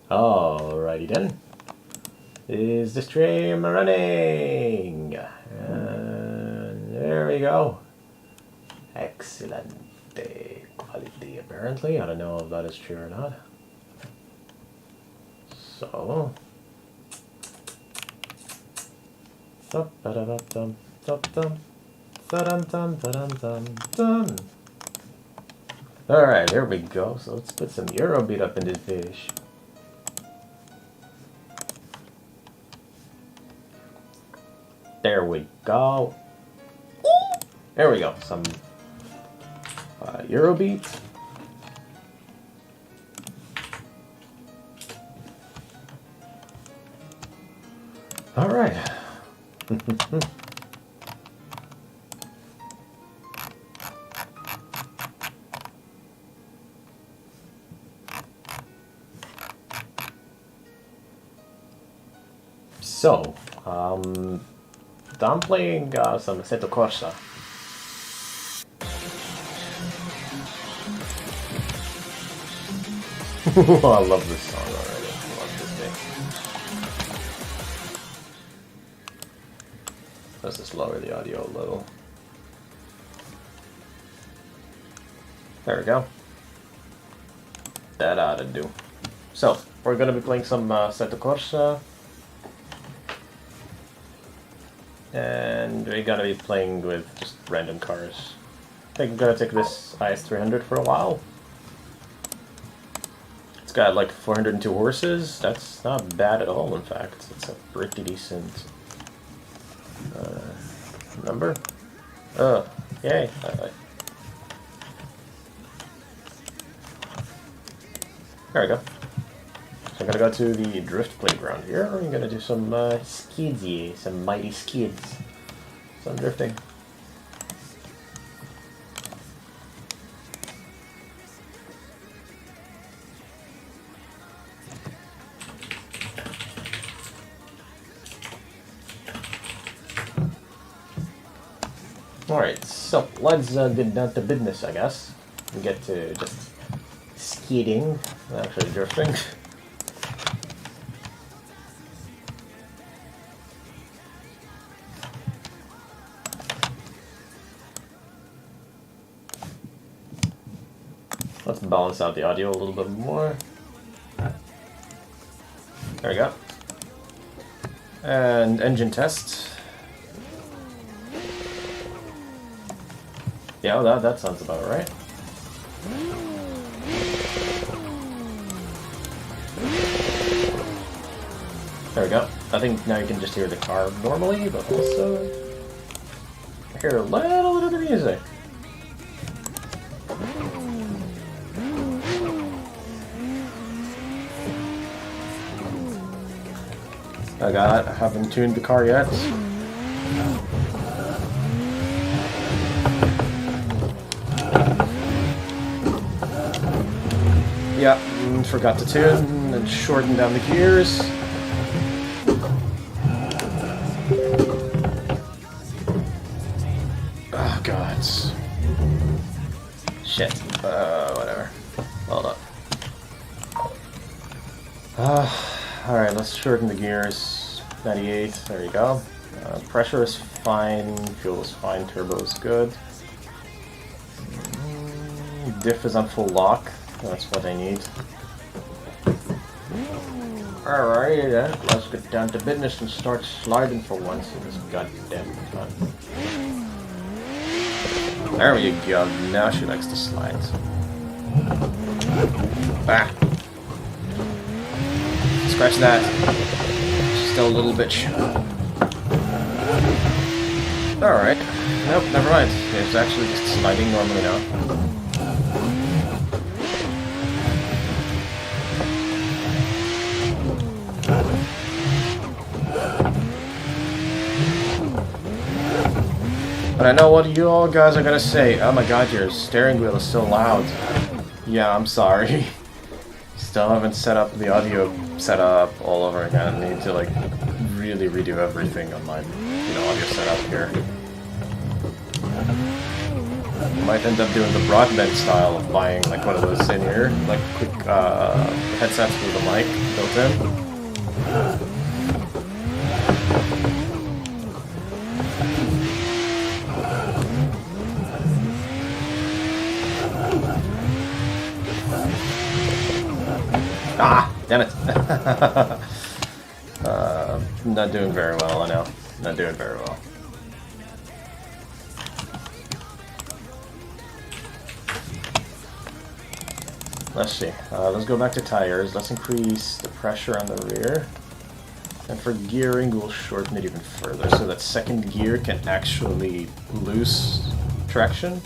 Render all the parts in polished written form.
Alrighty then. Is the stream running? There we go. Excellent quality, apparently. I don't know if that is true or not. So. Alright, here we go. So let's put some Eurobeat up in this fish. There we go. There we go. Some Eurobeat. Alright. So, I'm playing some Assetto Corsa. I love this song already. I love this thing. Let's just lower the audio a little. There we go. That ought to do. So, we're gonna be playing some Assetto Corsa. And we're gonna be playing with just random cars. I think I'm gonna take this IS300 for a while. It's got like 402 horses. That's not bad at all, in fact. It's a pretty decent number. Oh, yay. There we go. So I'm gonna go to the drift playground here. I'm gonna do some skidsy, some mighty skids. Some drifting. Alright, so let's get down to business, I guess. We get to just skidding, actually drifting. Let's balance out the audio a little bit more. There we go. And engine test. Yeah, that sounds about right. There we go. I think now you can just hear the car normally, but also hear a little bit of the music. I haven't tuned the car yet. Yeah, forgot to tune and shorten down the gears. Oh god. Shit. Whatever. Hold up. Alright, let's shorten the gears. 98, there you go. Pressure is fine, fuel is fine, turbo is good. Diff is on full lock, that's what I need. Alright then, let's get down to business and start sliding for once in this goddamn time. There we go, now she likes to slide. Ah! Scratch that. She's still a little bitch. Alright. Nope, never mind. It's actually just sliding normally now. But I know what you all guys are gonna say. Oh my god, your steering wheel is so loud. Yeah, I'm sorry. Still haven't set up the audio setup all over again. I need to like really redo everything on my audio setup here. Might end up doing the broadband style of buying like one of those in here, like quick headsets with a mic built in. Ah, damn it. Not doing very well, I know. Not doing very well. Let's see. Let's go back to tires. Let's increase the pressure on the rear. And for gearing, we'll shorten it even further so that second gear can actually lose traction.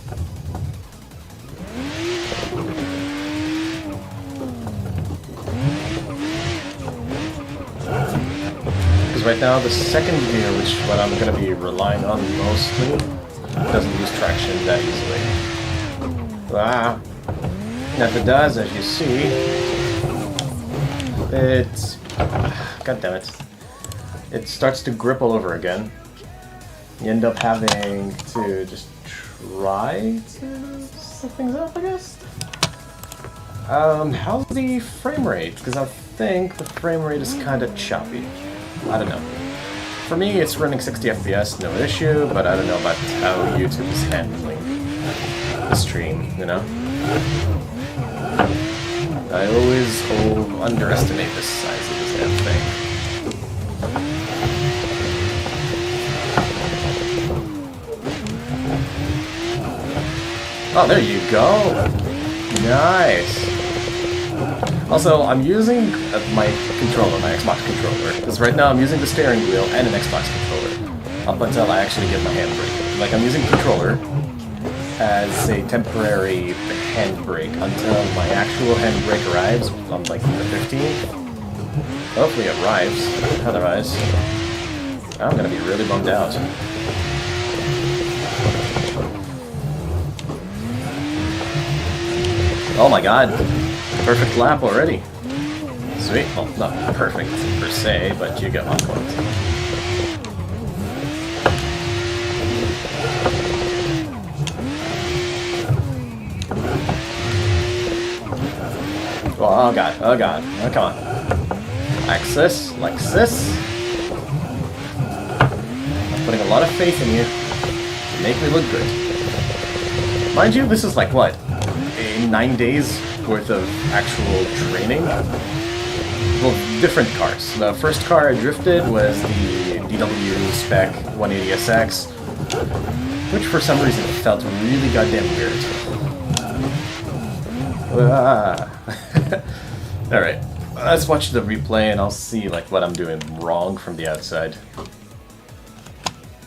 Because right now, the second gear, which is what I'm going to be relying on mostly, doesn't lose traction that easily. Ah. And if it does, as you see, it's... God damn it. It starts to grip all over again. You end up having to just try to set things up, I guess? How's the frame rate? Because I think the frame rate is kind of choppy. I don't know. For me, it's running 60 FPS, no issue, but I don't know about how YouTube is handling the stream, you know? I always underestimate the size of this damn thing. Oh, there you go! Nice! Also, I'm using my controller, my Xbox controller, because right now I'm using the steering wheel and an Xbox controller, up until I actually get my handbrake. Like, I'm using the controller as a temporary handbrake until my actual handbrake arrives on like the 15th. Hopefully it arrives, otherwise I'm gonna be really bummed out. Oh my god, perfect lap already. Sweet, well not perfect per se, but you get my point. Oh god, oh god, oh come on. Like this, like this. I'm putting a lot of faith in you to make me look good. Mind you, this is like what? 9 days worth of actual training? Well, different cars. The first car I drifted was the DW Spec 180SX, which for some reason felt really goddamn weird. Alright, let's watch the replay and I'll see like what I'm doing wrong from the outside.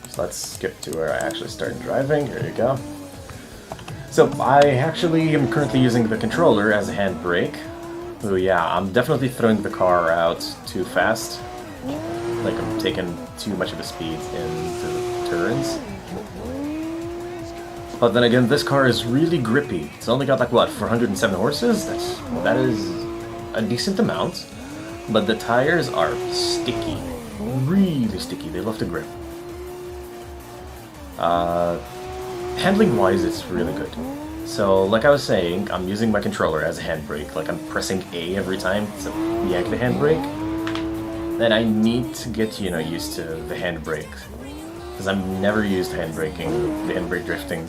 So let's skip to where I actually started driving. Here you go. So I actually am currently using the controller as a handbrake. Oh yeah, I'm definitely throwing the car out too fast. Like I'm taking too much of a speed into the turns. But then again, this car is really grippy. It's only got like what, 407 horses? That is a decent amount. But the tires are sticky. Really sticky. They love to grip. Handling wise, it's really good. So like I was saying, I'm using my controller as a handbrake. Like I'm pressing A every time to yank the handbrake. Then I need to get, you know, used to the handbrake. Because I've never used handbraking, the handbrake drifting.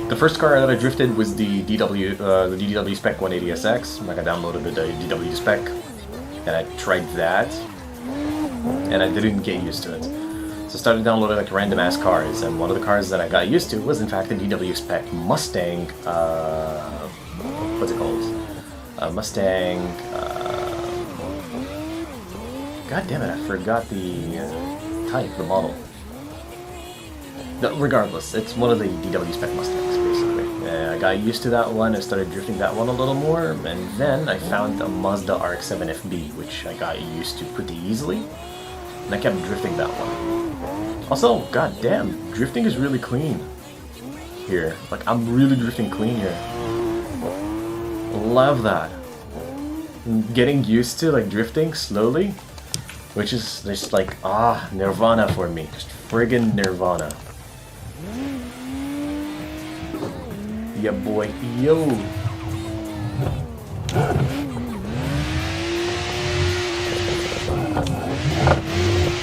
The first car that I drifted was the DW Spec 180SX. Like I downloaded the DW Spec, and I tried that, and I didn't get used to it. So I started downloading like random ass cars, and one of the cars that I got used to was in fact the DW Spec Mustang. What's it called? Mustang. God damn it! I forgot the. Type, the model. No, regardless, it's one of the DW Spec Mustangs, basically. I got used to that one, I started drifting that one a little more, and then I found a Mazda RX-7 FB, which I got used to pretty easily, and I kept drifting that one. Also, god damn, drifting is really clean here. Like, I'm really drifting clean here. Love that. Getting used to, like, drifting slowly, which is just like, nirvana for me. Just friggin' nirvana. Yeah, boy. Yo.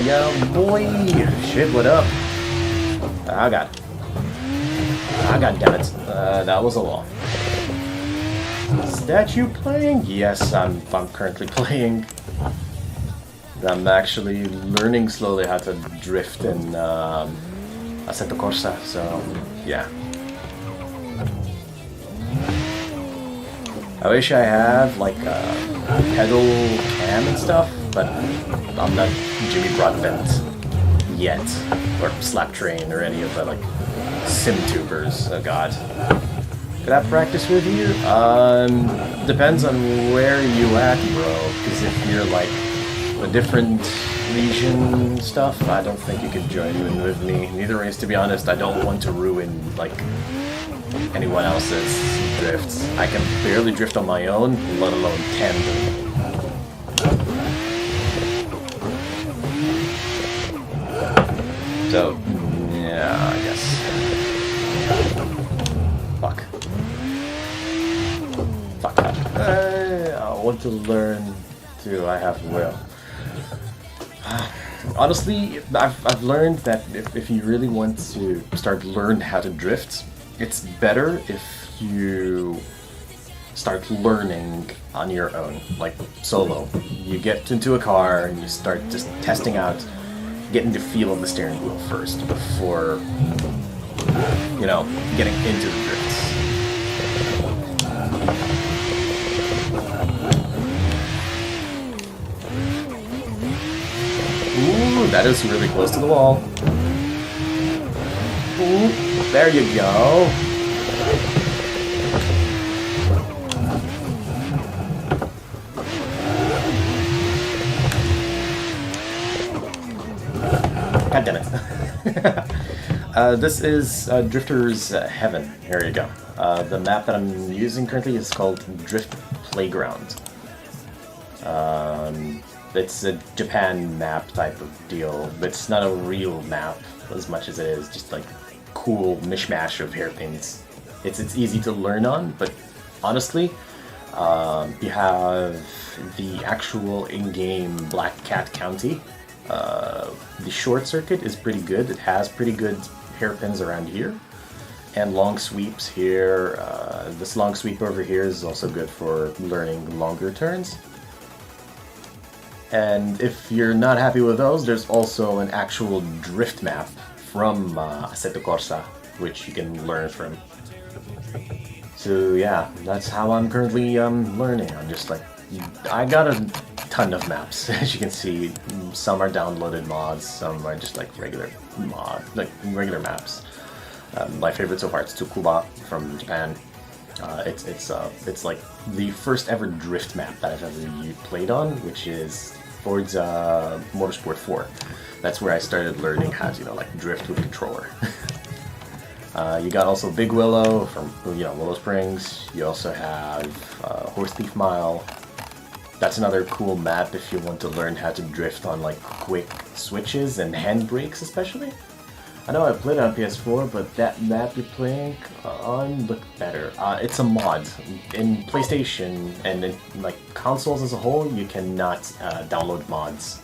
Yeah, boy. Shit, what up? Oh, God. Ah, God damn it. That was a wall. Is that you playing? Yes, I'm currently playing. I'm actually learning slowly how to drift in Assetto Corsa, so yeah. I wish I have like a pedal cam and stuff, but I'm not Jimmy Broadbent yet, or Slaptrain, or any of the like sim tubers. Oh god. Could I practice with you? Depends on where you at, bro. Because if you're like a different region stuff, I don't think you could join in with me. Neither ways, to be honest, I don't want to ruin like anyone else's drifts. I can barely drift on my own, let alone tandem. So, yeah, I guess. Fuck. Fuck that. I want to learn to. I have will. Honestly, I've learned that if you really want to learn how to drift, it's better if you start learning on your own, like solo. You get into a car and you start just testing out, getting the feel of the steering wheel first before, you know, getting into the drifts. Ooh, that is really close to the wall. Ooh, there you go. God damn it. This is Drifter's Heaven. Here you go. The map that I'm using currently is called Drift Playground. It's a Japan map type of deal. It's not a real map as much as it is just like cool mishmash of hairpins. It's easy to learn on, but honestly, you have the actual in-game Black Cat County. The short circuit is pretty good. It has pretty good hairpins around here, and long sweeps here. This long sweep over here is also good for learning longer turns. And if you're not happy with those, there's also an actual drift map from Assetto Corsa, which you can learn from. So yeah, that's how I'm currently learning. I'm just like, I got a ton of maps, as you can see. Some are downloaded mods, some are just like regular maps. My favorite so far is Tsukuba from Japan. It's like the first ever drift map that I've ever played on, which is Forza Motorsport 4. That's where I started learning how to, like drift with controller. You got also Big Willow from, Willow Springs. You also have Horse Thief Mile. That's another cool map if you want to learn how to drift on like quick switches and handbrakes especially. I know I played it on PS4, but that map you're playing on looked better. It's a mod. In PlayStation and in like consoles as a whole, you cannot download mods.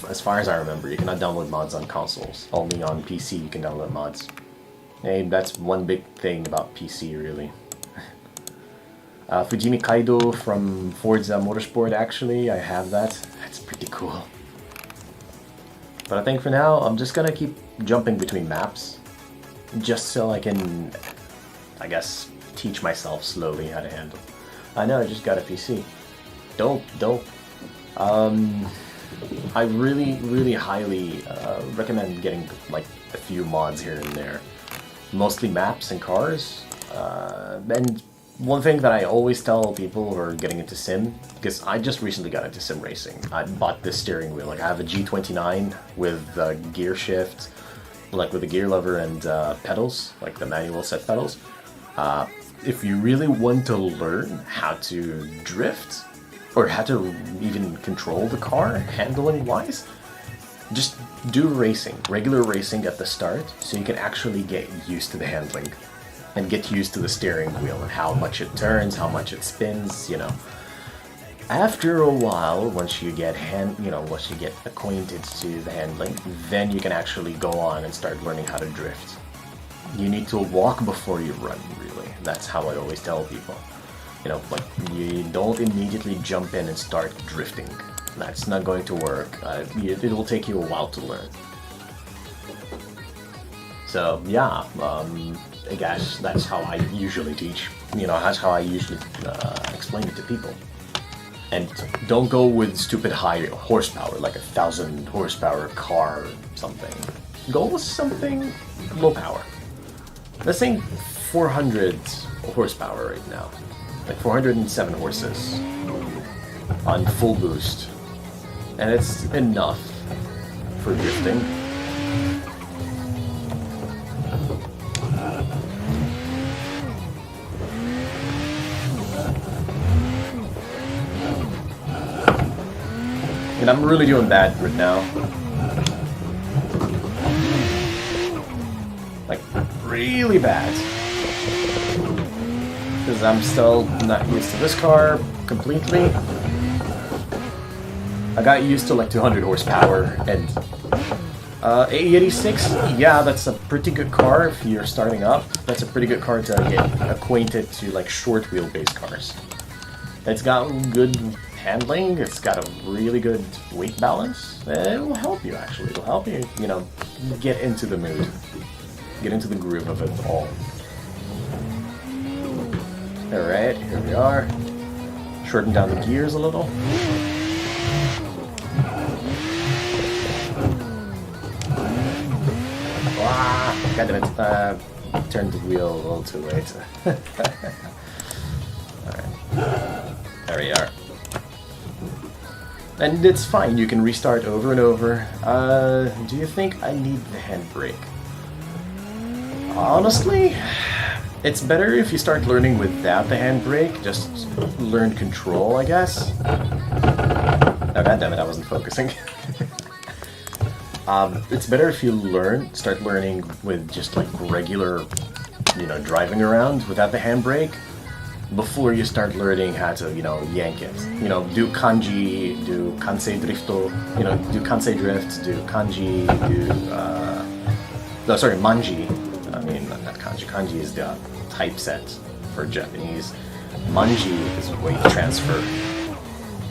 As far as I remember, you cannot download mods on consoles. Only on PC you can download mods. Hey, that's one big thing about PC, really. Fujimi Kaido from Forza Motorsport, actually, I have that. That's pretty cool. But I think for now, I'm just gonna keep jumping between maps, just so I can, I guess, teach myself slowly how to handle. I know, I just got a PC. Dope. I really highly recommend getting like a few mods here and there. Mostly maps and cars. And one thing that I always tell people who are getting into sim, because I just recently got into sim racing. I bought this steering wheel. Like I have a G29 with gear shift, like with a gear lever and pedals, like the manual set pedals. If you really want to learn how to drift, or how to even control the car handling wise, just do racing, regular racing at the start, so you can actually get used to the handling. and get used to the steering wheel and how much it turns, how much it spins, you know. After a while, once you get acquainted to the handling, then you can actually go on and start learning how to drift. You need to walk before you run, really. That's how I always tell people. You know, like, you don't immediately jump in and start drifting. That's not going to work. It will take you a while to learn. So, yeah, I guess that's how I usually teach. You know, that's how I usually explain it to people. And don't go with stupid high horsepower, like 1,000 horsepower car or something. Go with something low power. Let's say 400 horsepower right now. Like 407 horses on full boost. And it's enough for drifting. And I'm really doing bad right now. Like, really bad. Because I'm still not used to this car completely. I got used to like 200 horsepower and A86, yeah, that's a pretty good car if you're starting up. That's a pretty good car to get acquainted to like short wheelbase cars. It's got good handling, it's got a really good weight balance. It will help you actually. It'll help you, you know, get into the mood. Get into the groove of it all. Alright, here we are. Shorten down the gears a little. Ah, God damn it. Turned the wheel a little too late. Alright. There we are. And it's fine, you can restart over and over. Do you think I need the handbrake? Honestly, it's better if you start learning without the handbrake. Just learn control, I guess. Oh, goddammit, I wasn't focusing. It's better if you start learning with just like regular, you know, driving around without the handbrake before you start learning how to, you know, yank it. You know, do kanji, do kansei drifto, you know, do kansei drift, do kanji, do, no, sorry, manji. I mean, not kanji. Kanji is the typeset for Japanese. Manji is weight transfer.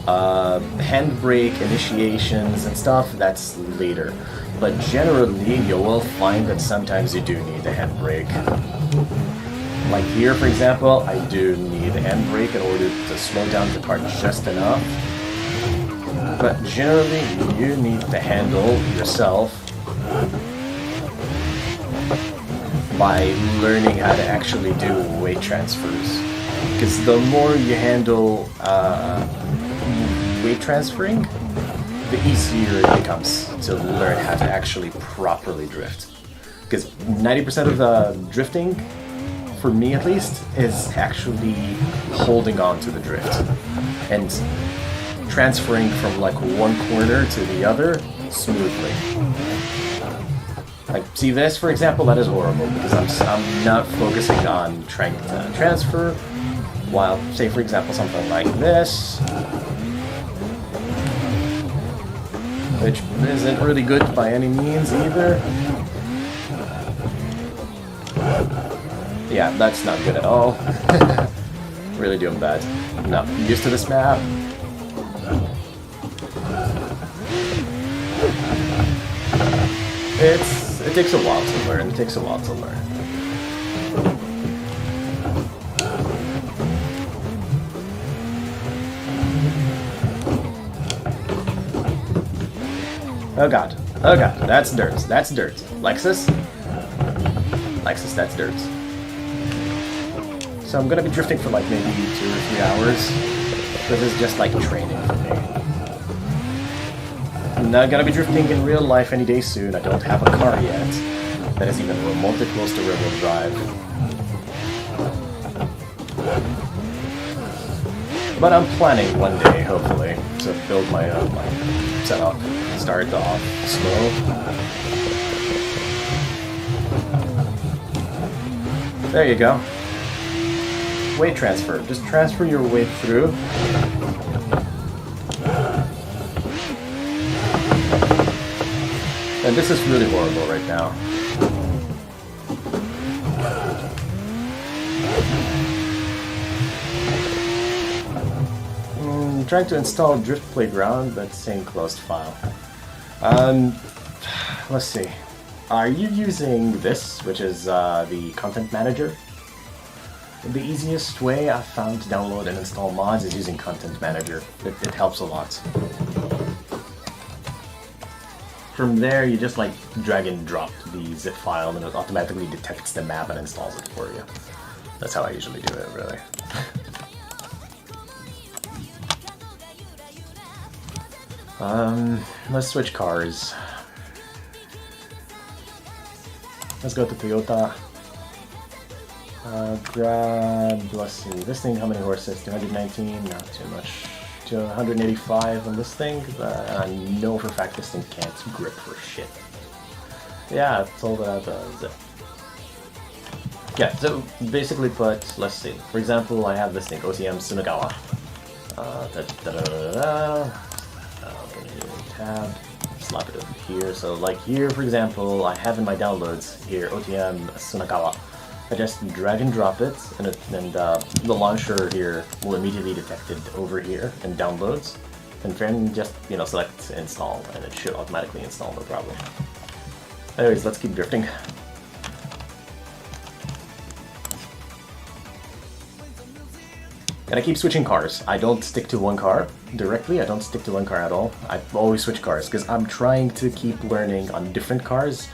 Handbrake initiations and stuff, that's later. But generally, you will find that sometimes you do need a handbrake. Like here, for example, I do need a handbrake in order to slow down the car just enough. But generally, you need to handle yourself by learning how to actually do weight transfers. Because the more you handle weight transferring, the easier it becomes to learn how to actually properly drift. Because 90% of the drifting, for me at least, is actually holding on to the drift and transferring from like one corner to the other smoothly. Like, see this, for example, that is horrible because I'm not focusing on trying to transfer, while, say, for example, something like this, which isn't really good by any means either. Yeah, that's not good at all. Really doing bad. No, used to this map. It takes a while to learn. It takes a while to learn. Oh god. Oh god. That's dirt. That's dirt. Lexus? Lexus, that's dirt. So I'm gonna be drifting for like maybe 2 or 3 hours. This is just like training for me. I'm not gonna be drifting in real life any day soon. I don't have a car yet that is even remotely close to rear-wheel drive. But I'm planning one day, hopefully, to build my setup. Start off slow. There you go. Weight transfer. Just transfer your weight through. And this is really horrible right now. Trying to install Drift Playground, but saying closed file. Let's see. Are you using this, which is the content manager? The easiest way I've found to download and install mods is using content manager. It helps a lot. From there, you just like drag and drop the zip file and it automatically detects the map and installs it for you. That's how I usually do it, really. Let's switch cars. Let's go to Toyota. Grab, let's see, this thing, how many horses? 219, not too much. 285 on this thing. I know for a fact this thing can't grip for shit. Yeah, that's all that does. Yeah, so basically put, let's see, for example, I have this thing, OTM Sunagawa. Tab, slap it over here. So like here, for example, I have in my downloads here OTM Sunagawa. I just drag and drop it, and the launcher here will immediately detect it over here and downloads. And then just, you know, select install, and it should automatically install, no problem. Anyways, let's keep drifting. And I keep switching cars. I don't stick to one car directly. I don't stick to one car at all. I always switch cars because I'm trying to keep learning on different cars.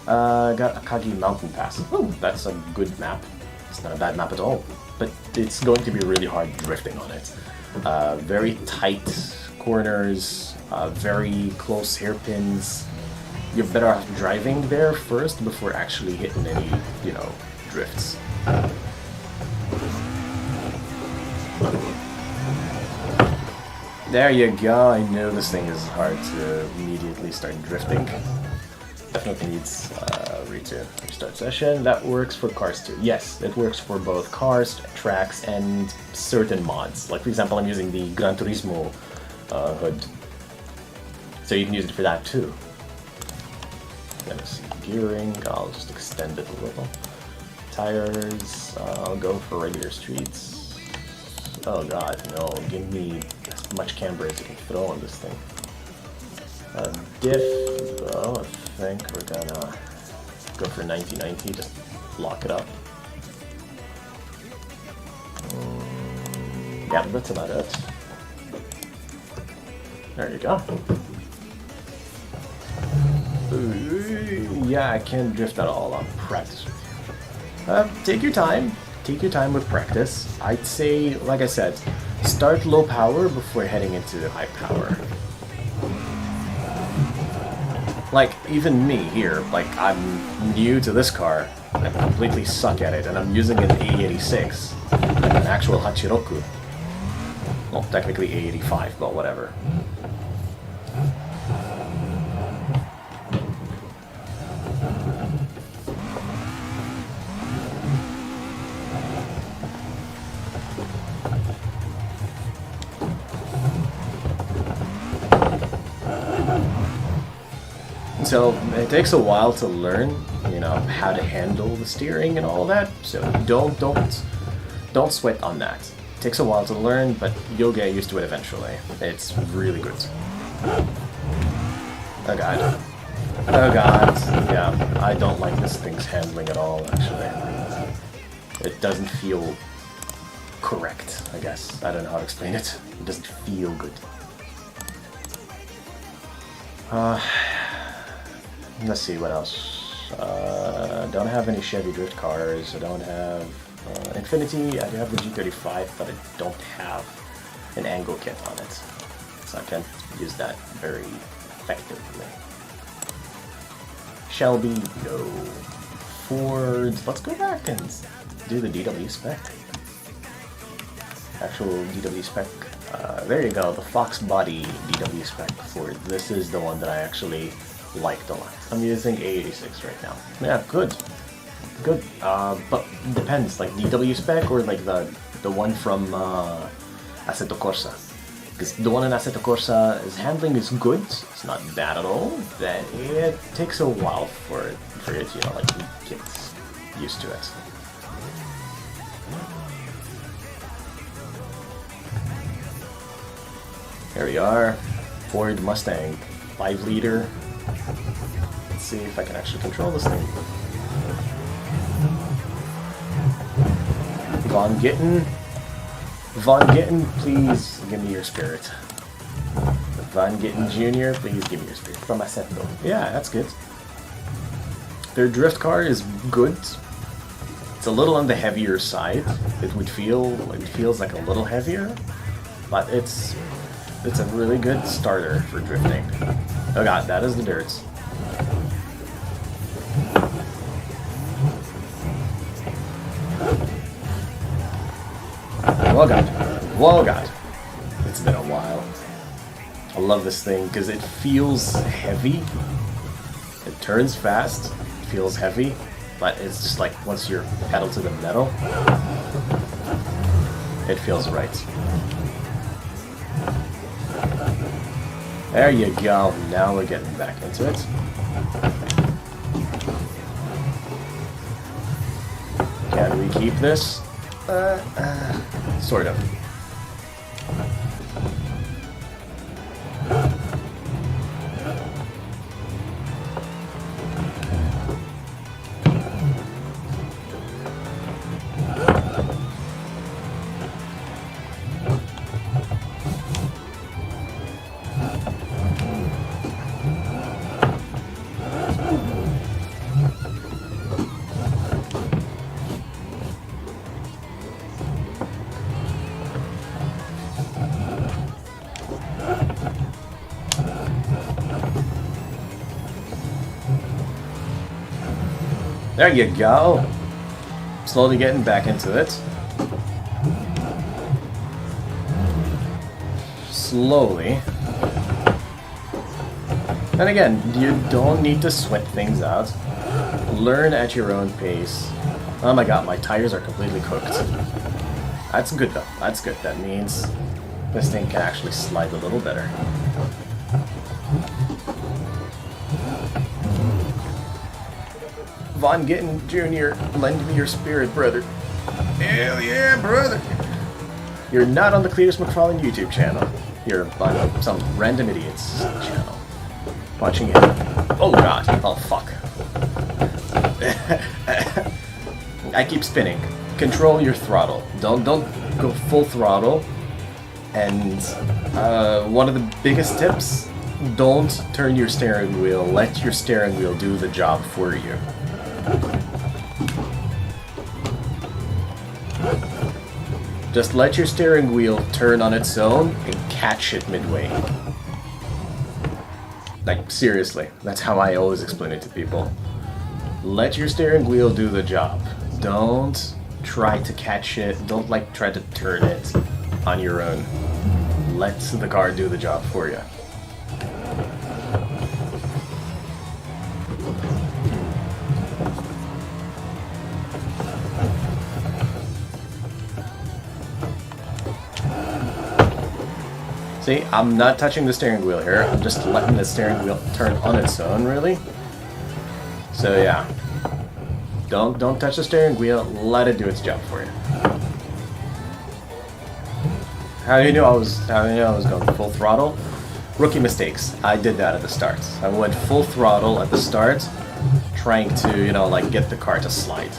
Got Akagi Mountain Pass. Oh, that's a good map. It's not a bad map at all. But it's going to be really hard drifting on it. Very tight corners, very close hairpins. You're better off driving there first before actually hitting any, you know, drifts. There you go, I know this thing is hard to immediately start drifting. Definitely needs restart session. That works for cars too. Yes, it works for both cars, tracks, and certain mods. Like for example, I'm using the Gran Turismo hood. So you can use it for that too. Let me see, gearing, I'll just extend it a little. Tires, I'll go for regular streets. Oh god, no, give me as much camber as you can throw on this thing. Diff, though, I think we're gonna go for 90-90, just lock it up. Yeah, that's about it. There you go. Ooh, yeah, I can't drift at all. I'll practice with you. Take your time. Take your time with practice. I'd say, like I said, start low power before heading into high power. Like, even me here, like, I'm new to this car. I completely suck at it, and I'm using an A86, like an actual Hachiroku. Well, technically A85, but whatever. So it takes a while to learn, you know, how to handle the steering and all that. So don't sweat on that. It takes a while to learn, but you'll get used to it eventually. It's really good. Oh god. Oh god. Yeah, I don't like this thing's handling at all, actually. It doesn't feel correct, I guess. I don't know how to explain it. It doesn't feel good. Let's see, what else? Don't have any Chevy drift cars. I don't have Infinity. I do have the G35, but I don't have an angle kit on it. So I can't use that very effectively. Shelby, no. Ford, let's go back and do the DW spec. Actual DW spec. There you go, the Fox Body DW spec Ford. This is the one that I actually liked a lot. I'm using A86 right now. Yeah, good. good. But depends, like DW spec or like the one from Assetto Corsa. Because the one in Assetto Corsa, his handling is good. It's not bad at all. Then it takes a while for it, you know, like get used to it. Here we are, Ford Mustang, 5-liter. Let's see if I can actually control this thing. Von Gitten, please give me your spirit. Von Gitten Jr., please give me your spirit. From Assetto. Yeah, that's good. Their drift car is good. It's a little on the heavier side. It feels like a little heavier, but it's a really good starter for drifting. Oh god, that is the dirt. Whoa god. Whoa god. It's been a while. I love this thing because it feels heavy. It turns fast. It feels heavy. But it's just like once you're pedal to the metal, it feels right. There you go. Now we're getting back into it. Can we keep this? Sort of. There you go. Slowly getting back into it. Slowly. And again, you don't need to sweat things out. Learn at your own pace. Oh my god, my tires are completely cooked. That's good though. That's good. That means this thing can actually slide a little better. Von Gitten Jr., lend me your spirit, brother. Hell yeah, brother! You're not on the Cletus McFarlane YouTube channel. You're on some random idiot's channel. Watching it. Oh god. Oh fuck. I keep spinning. Control your throttle. Don't go full throttle. And one of the biggest tips, don't turn your steering wheel. Let your steering wheel do the job for you. Just let your steering wheel turn on its own and catch it midway. Like, seriously, that's how I always explain it to people. Let your steering wheel do the job. Don't try to catch it. Don't, try to turn it on your own. Let the car do the job for you. See, I'm not touching the steering wheel here. I'm just letting the steering wheel turn on its own, really. So yeah, don't touch the steering wheel. Let it do its job for you. How do you know I was going full throttle? Rookie mistakes. I did that at the start. I went full throttle at the start, trying to get the car to slide.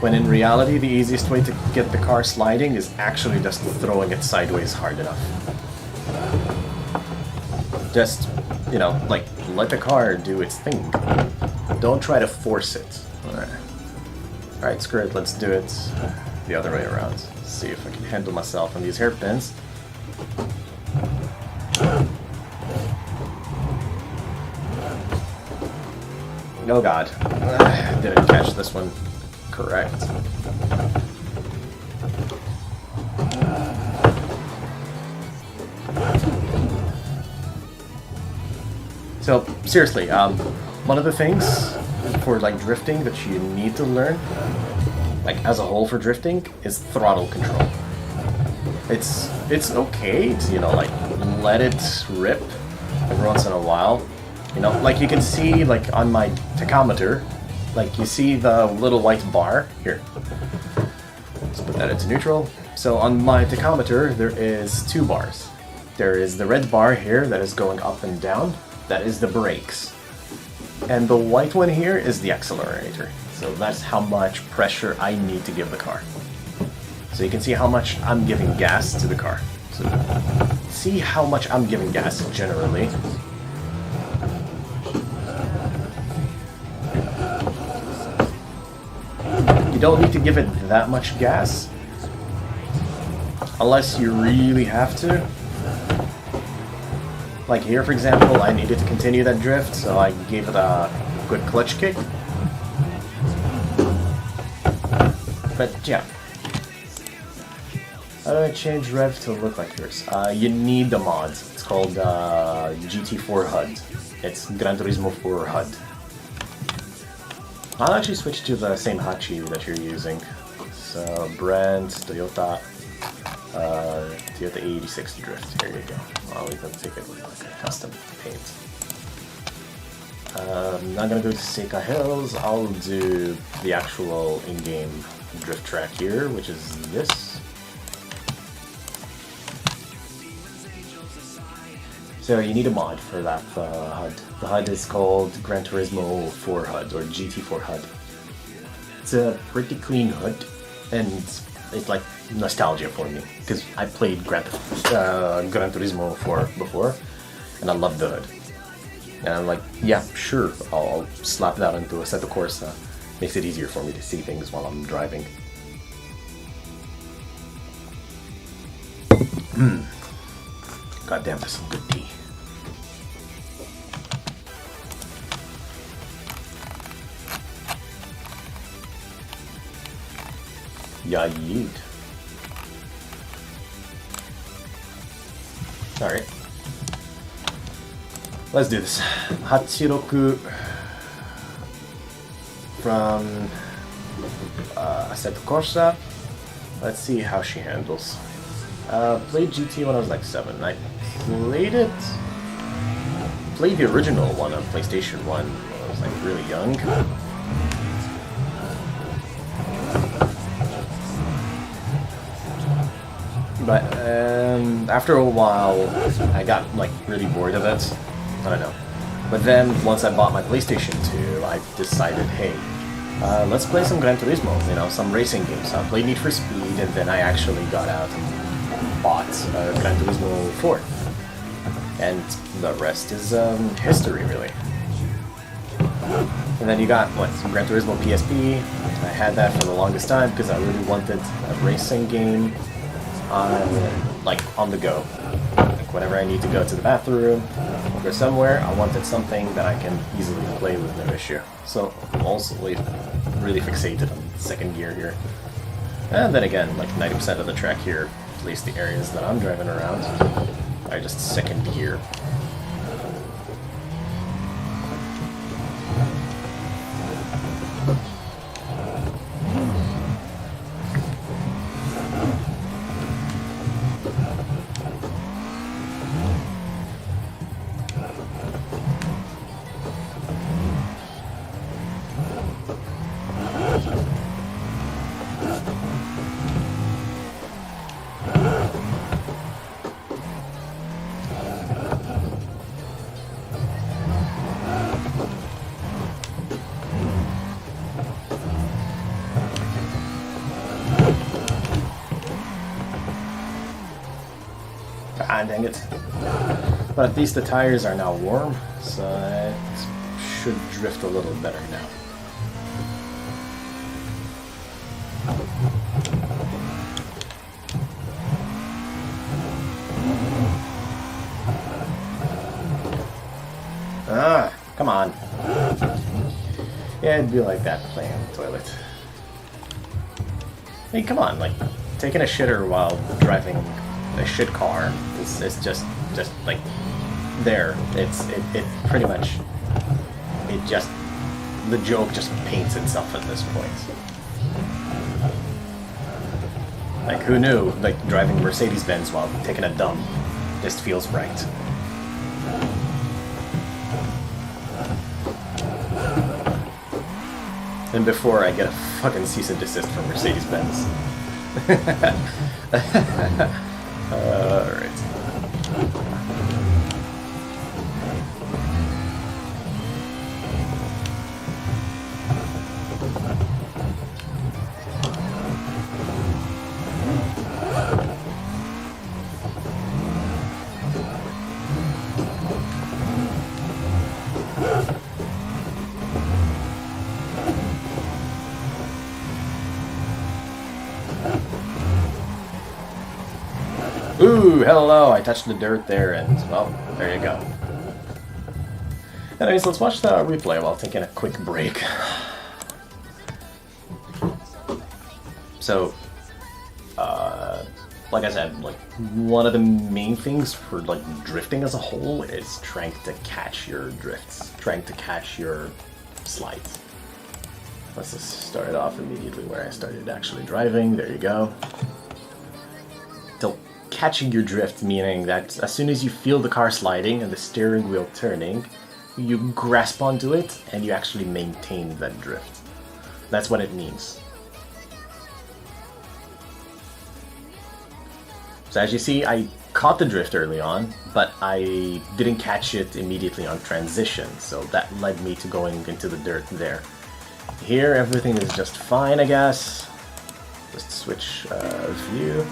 When in reality, the easiest way to get the car sliding is actually just throwing it sideways hard enough. Just, let the car do its thing. Don't try to force it. Alright, screw it, let's do it the other way around. See if I can handle myself on these hairpins. Oh god. Didn't catch this one correct. So, seriously, one of the things for like drifting that you need to learn, like as a whole for drifting, is throttle control. It's okay to, you know, like let it rip every once in a while. You know, like you can see like on my tachometer, like you see the little white bar here. Let's put that into neutral. So on my tachometer there is two bars. There is the red bar here that is going up and down. That is the brakes. And the white one here is the accelerator. So that's how much pressure I need to give the car. So you can see how much I'm giving gas to the car. So see how much I'm giving gas generally. You don't need to give it that much gas unless you really have to. Like here, for example, I needed to continue that drift, so I gave it a quick clutch kick. But yeah. How do I change rev to look like yours? You need the mods. It's called GT4 HUD. It's Gran Turismo 4 HUD. I'll actually switch to the same Hachi that you're using. So, brand, Toyota 86 Drift. Here you go. I'll even take it with like a custom paint. I'm not gonna go to Seika Hills. I'll do the actual in-game drift track here, which is this. So you need a mod for that HUD. The HUD is called Gran Turismo 4 HUD or GT4 HUD. It's a pretty clean HUD, and it's like nostalgia for me because I played Gran Turismo 4 before, and I love the HUD. And I'm like, yeah, sure, I'll slap that into Assetto Corsa. Makes it easier for me to see things while I'm driving. God damn, there's some good tea. Yeah, yeet. Alright. Let's do this. Hachiroku from Assetto Corsa. Let's see how she handles. Played GT when I was like 7. I played the original one on PlayStation 1 when I was like really young. But after a while, I got like really bored of it. I don't know. But then once I bought my PlayStation 2, I decided, hey, let's play some Gran Turismo, you know, some racing games. So I played Need for Speed, and then I actually got out and bought Gran Turismo 4. And the rest is history, really. And then you got, what, Gran Turismo PSP. I had that for the longest time because I really wanted a racing game on the go. Like whenever I need to go to the bathroom or somewhere, I wanted something that I can easily play with no issue. So I'm also really fixated on second gear here. And then again, like 90% of the track here, at least the areas that I'm driving around, are just second gear. Ah, dang it. But at least the tires are now warm, so it should drift a little better now. Ah, come on. Yeah, it'd be like that playing on the toilet. Hey, come on, like, taking a shitter while driving a shit car is just like there. It pretty much, it just the joke just paints itself at this point. Like, who knew? Like, driving Mercedes-Benz while taking a dump just feels right. And before I get a fucking cease and desist from Mercedes-Benz. Alright. Ooh, hello! I touched the dirt there, and, well, there you go. Anyways, let's watch the replay while taking a quick break. So, like I said, like, one of the main things for, like, drifting as a whole is trying to catch your drifts, trying to catch your slides. Let's just start it off immediately where I started actually driving. There you go. Till catching your drift, meaning that as soon as you feel the car sliding and the steering wheel turning, you grasp onto it and you actually maintain that drift. That's what it means. So as you see, I caught the drift early on, but I didn't catch it immediately on transition, so that led me to going into the dirt there. Here, everything is just fine, I guess. Just switch view.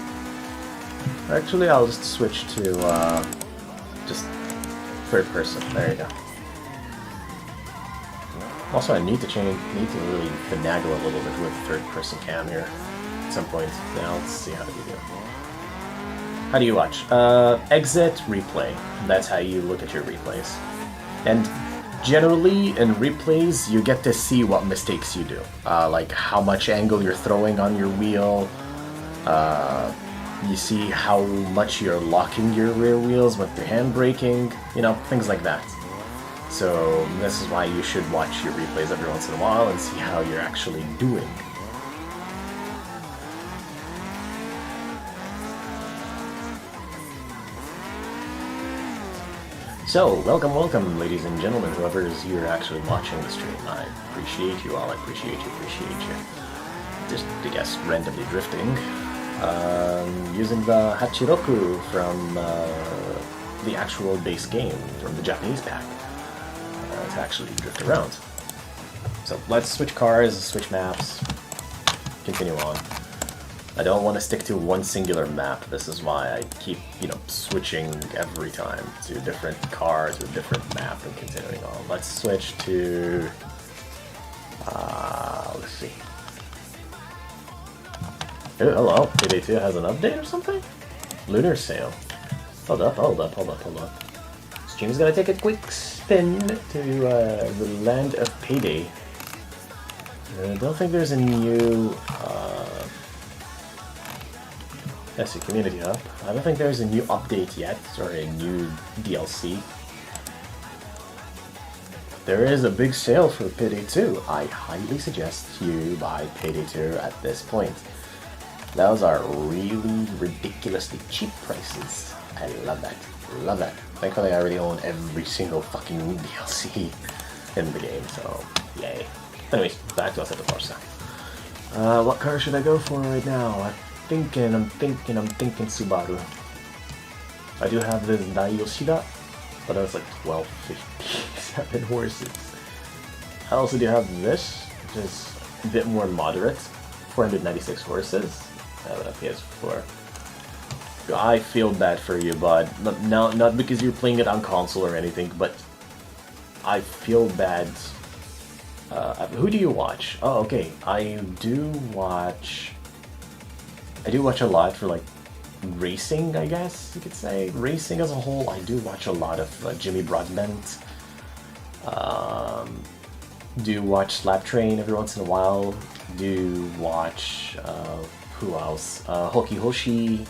Actually, I'll just switch to just third person. There you go. Also, I need to really finagle a little bit with third person cam here at some point. Now let's see how do we do. How do you watch? Exit, replay. That's how you look at your replays. And generally, in replays, you get to see what mistakes you do. Like how much angle you're throwing on your wheel. You see how much you're locking your rear wheels with your hand braking. You know, things like that. So this is why you should watch your replays every once in a while and see how you're actually doing. So, welcome, ladies and gentlemen, whoever is here actually watching the stream. I appreciate you all, I appreciate you. Just, I guess, randomly drifting. Using the Hachiroku from the actual base game, from the Japanese pack, to actually drift around. So, let's switch cars, switch maps, continue on. I don't want to stick to one singular map. This is why I keep, switching every time to a different car, to a different map, and continuing on. Let's switch to... let's see. Oh, hello. Payday 2 has an update or something? Lunar Sale. Hold up. Stream's gonna take a quick spin to the land of Payday. I don't think there's a new... That's the community hub. I don't think there's a new update yet, or a new DLC. There is a big sale for Payday 2. I highly suggest you buy Payday 2 at this point. Those are really ridiculously cheap prices. I love that. Love that. Thankfully, I already own every single fucking DLC in the game, so yay. Anyways, back to Assetto Corsa. What car should I go for right now? I'm thinking Subaru. I do have this Dai Yoshida, but that's like 1257 horses. I also do have this, which is a bit more moderate, 496 horses. I have a PS4. I feel bad for you, bud. Not because you're playing it on console or anything, but I feel bad. Who do you watch? Oh, okay. I do watch a lot for, like, racing, I guess you could say. Racing as a whole, I do watch a lot of Jimmy Broadbent. Do watch Slap Train every once in a while. Do watch, who else? Hoki Hoshi.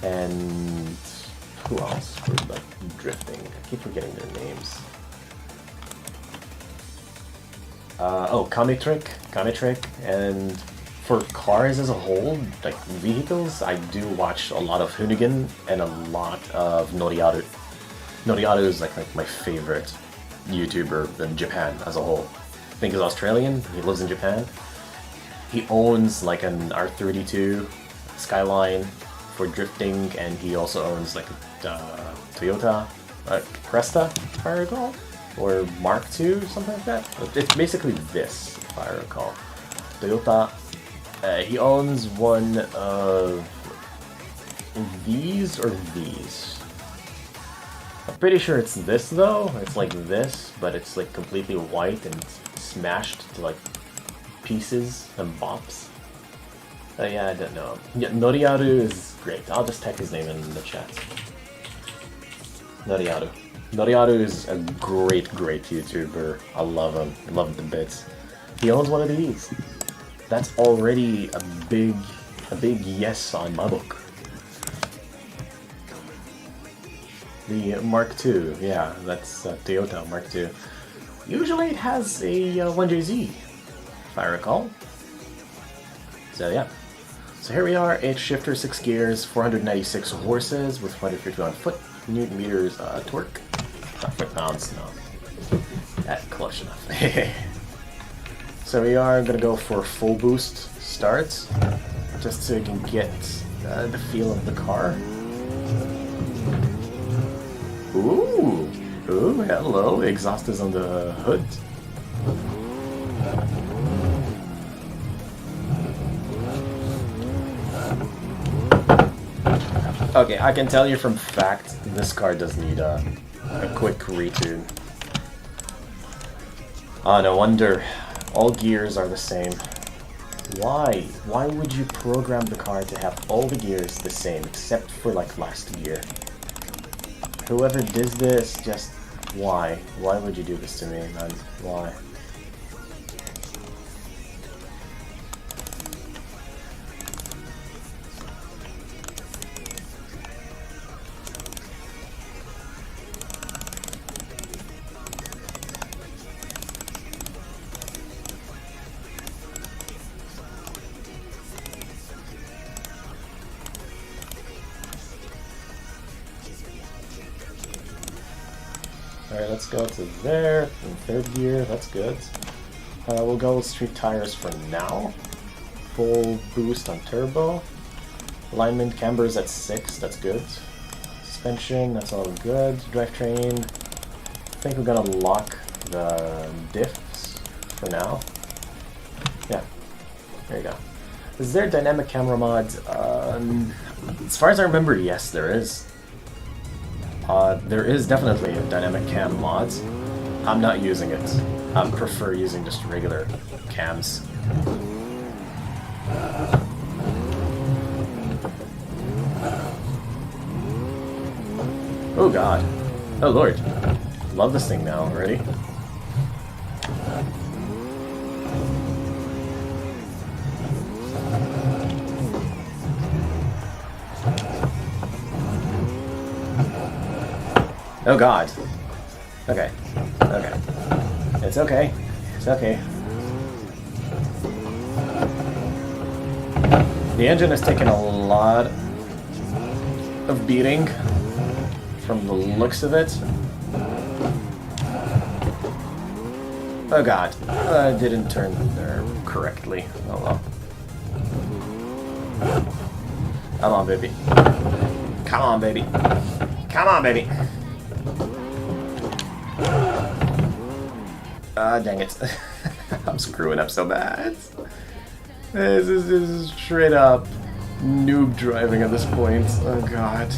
And who else for, like, drifting? I keep forgetting their names. Oh, Kame Trick, and for cars as a whole, like vehicles, I do watch a lot of Hoonigan and a lot of Noriaru. Noriaru is like my favorite YouTuber in Japan as a whole. I think he's Australian, he lives in Japan. He owns like an R32 Skyline for drifting, and he also owns like a Toyota Cresta, if I recall, or Mark II, something like that. It's basically this, if I recall. Toyota. He owns one of these or these. I'm pretty sure it's this though. It's like this, but it's like completely white and smashed to like pieces and bops. Yeah, I don't know. Yeah, Noriaru is great. I'll just type his name in the chat. Noriaru. Noriaru is a great YouTuber. I love him. I love him to bits. He owns one of these. That's already a big yes on my book. The Mark II, yeah, that's Toyota Mark II. Usually it has a 1JZ, if I recall. So yeah. So here we are, 8 shifter, 6 gears, 496 horses with 151 foot-newton meters torque. Not foot-pounds, no. That's close enough. So we are going to go for full boost starts, just so you can get the feel of the car. Ooh, hello, exhaust is on the hood. Okay, I can tell you from fact, this car does need a quick retune. Oh, no wonder. All gears are the same. Why? Why would you program the car to have all the gears the same, except for like last gear? Whoever did this, just why? Why would you do this to me, man? Why? Alright, let's go to there, in 3rd gear, that's good. We'll go with street tires for now. Full boost on turbo. Alignment, camber is at 6, that's good. Suspension, that's all good. Drivetrain, I think we're gonna lock the diffs for now. Yeah, there you go. Is there dynamic camera mods? As far as I remember, yes, there is. There is definitely a dynamic cam mods. I'm not using it. I prefer using just regular cams. Oh god. Oh lord. Love this thing now already. Oh god. Okay. Okay. It's okay. It's okay. The engine has taken a lot of beating from the looks of it. Oh god. I didn't turn there correctly. Oh well. Come on, baby. Come on, baby. Come on, baby. Ah, dang it. I'm screwing up so bad. This is straight up noob driving at this point. Oh god.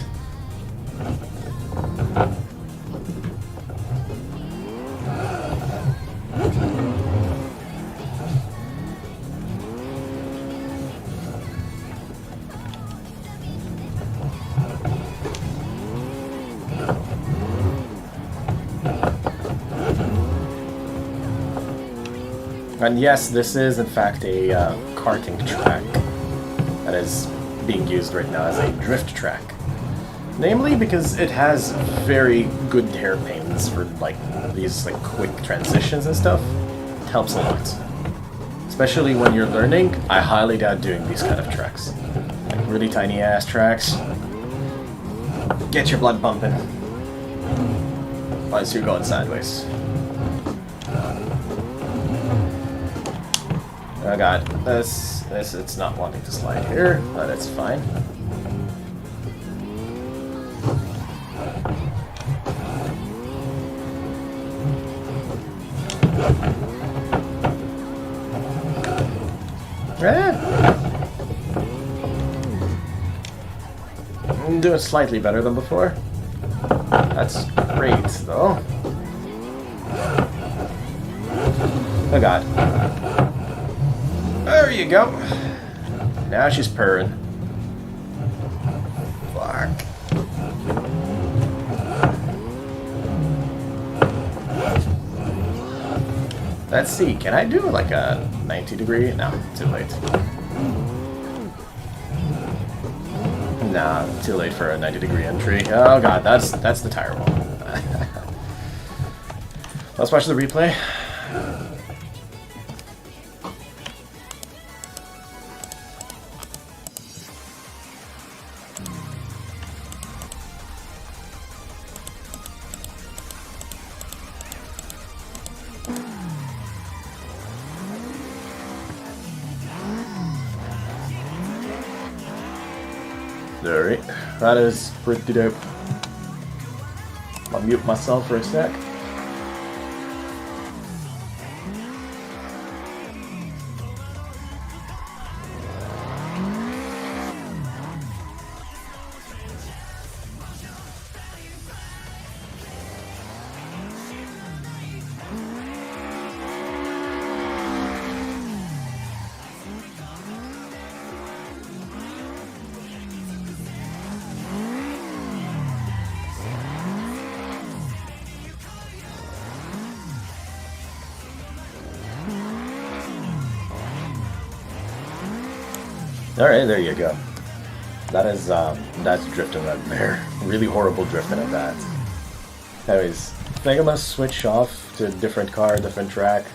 And yes, this is in fact a karting track that is being used right now as a drift track. Namely because it has very good hairpins for like these like quick transitions and stuff. helps a lot. Especially when you're learning, I highly doubt doing these kind of tracks. Like really tiny ass tracks. Get your blood pumping. Once you're going sideways. Oh god, this it's not wanting to slide here, but it's fine. I'm doing slightly better than before. That's great, though. Oh god. There you go. Now she's purring. Fuck. Let's see, can I do like a 90 degree? No, too late. Nah, too late for a 90 degree entry. Oh god, that's the tire wall. Let's watch the replay. Alright, that is pretty dope. I'll mute myself for a sec. Alright, there you go. That is, that's drifting right there. Really horrible drifting at that. Anyways, I think I'm gonna switch off to a different car, different track.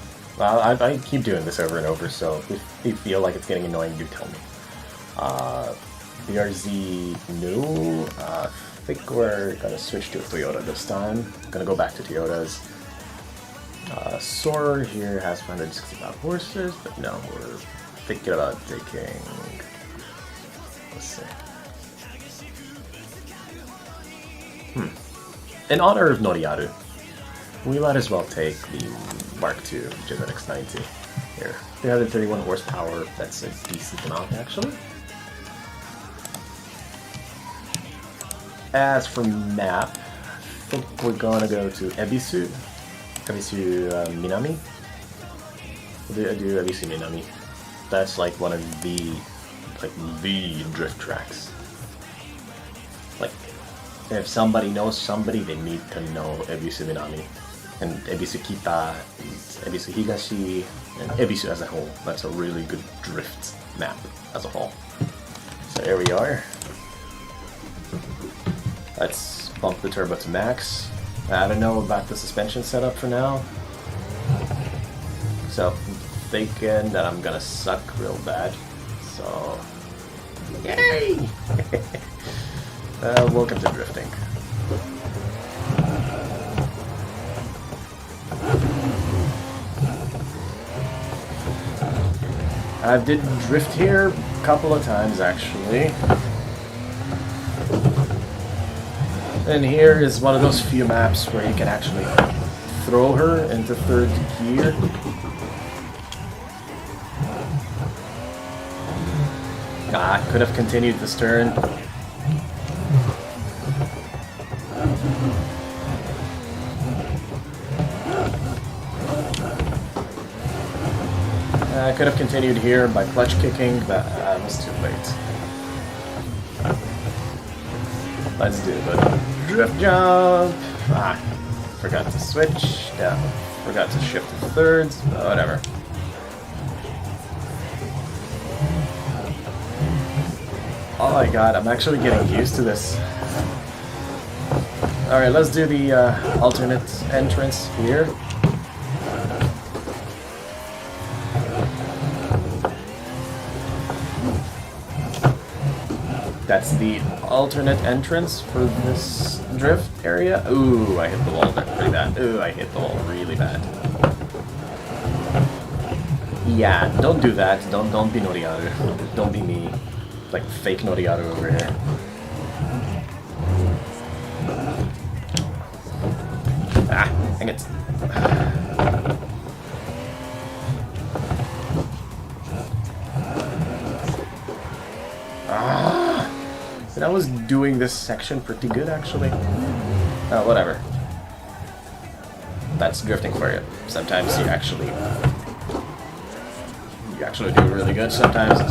I keep doing this over and over, so if you feel like it's getting annoying, do tell me. BRZ, no. I think we're gonna switch to a Toyota this time. Gonna go back to Toyotas. Soarer here has 165 horses, but no, we're thinking about taking... Let's see. In honor of Noriyaru, we might as well take the Mark II, which is an X90 here. 331 horsepower, that's a decent amount actually. As for map, I think we're gonna go to Ebisu Minami. We'll do Ebisu Minami. That's like one of the drift tracks. Like, if somebody knows somebody, they need to know Ebisu Minami. And Ebisu Kita, Ebisu Higashi, and Ebisu as a whole. That's a really good drift map as a whole. So here we are. Let's bump the turbo to max. I don't know about the suspension setup for now. So I'm thinking that I'm gonna suck real bad. So, yay! Welcome to drifting. I did drift here a couple of times actually. And here is one of those few maps where you can actually throw her into third gear. I could have continued this turn. I could have continued here by clutch kicking, but I was too late. Let's do the drift jump. Forgot to switch. Yeah, forgot to shift to thirds. Whatever. Oh my god, I'm actually getting used to this. Alright, let's do the alternate entrance here. That's the alternate entrance for this drift area. Ooh, I hit the wall pretty bad. Ooh, I hit the wall really bad. Yeah, don't do that. Don't be Noriaru. Don't be me. Like fake Noriaru over here. Ah, dang it. And I was doing this section pretty good, actually. Oh, whatever. That's drifting for you. Sometimes you actually do really good. Sometimes you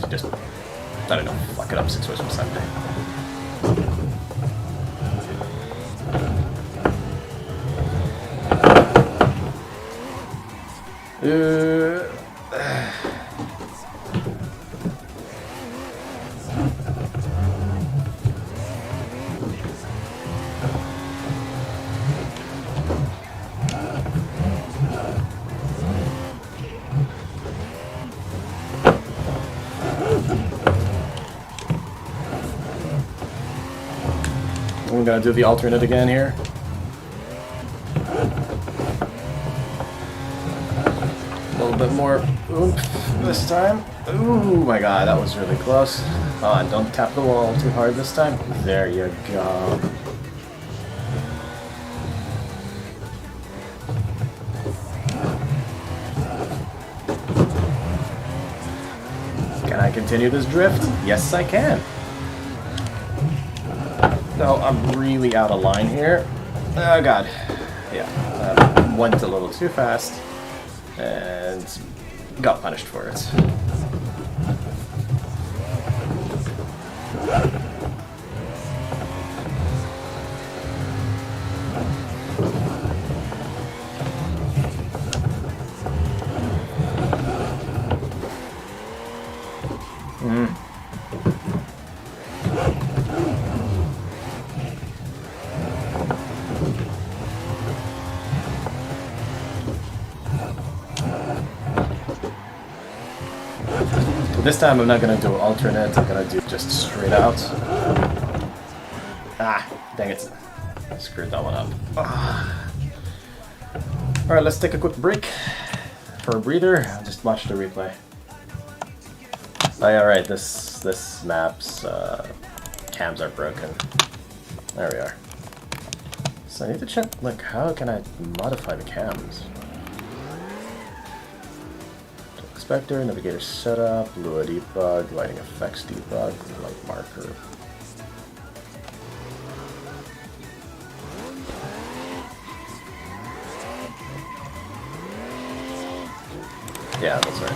just, I don't know, fuck it up 6 ways from Sunday. I'm gonna do the alternate again here. A little bit more oomph this time. Ooh, my god, that was really close. And don't tap the wall too hard this time. There you go. Can I continue this drift? Yes, I can. No, I'm really out of line here. Oh god. Yeah, went a little too fast and got punished for it. This time I'm not gonna do alternate, I'm gonna do just straight out. Ah, dang it. I screwed that one up. Alright, let's take a quick break for a breather. I'll just watch the replay. Oh yeah, right, this map's cams are broken. There we are. So I need to check, like, how can I modify the cams? Inspector, navigator setup, Lua debug, lighting effects debug, light marker. Yeah, that's right.